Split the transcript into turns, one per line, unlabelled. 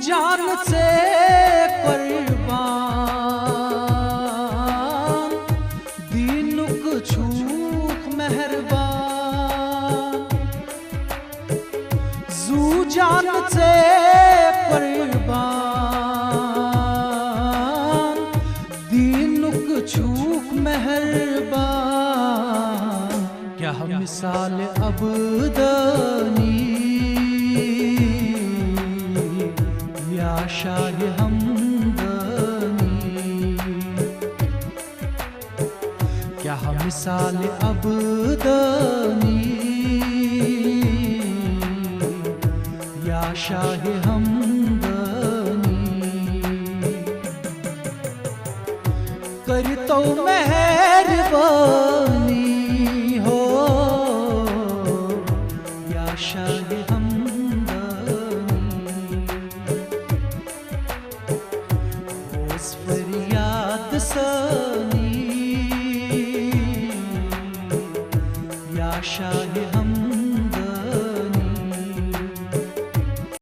जान से कुर्बान दीनुक छूक मेहरबान जू जान से कुर्बान दीनुक छूक मेहरबान क्या मिसाल अबदानी या शाह हमदनी क्या मिसाल अबदानी या शाह हमदनी कर तो मेहरबानी हो या शाह हमदनी उस फरियाद सनी या शाह हम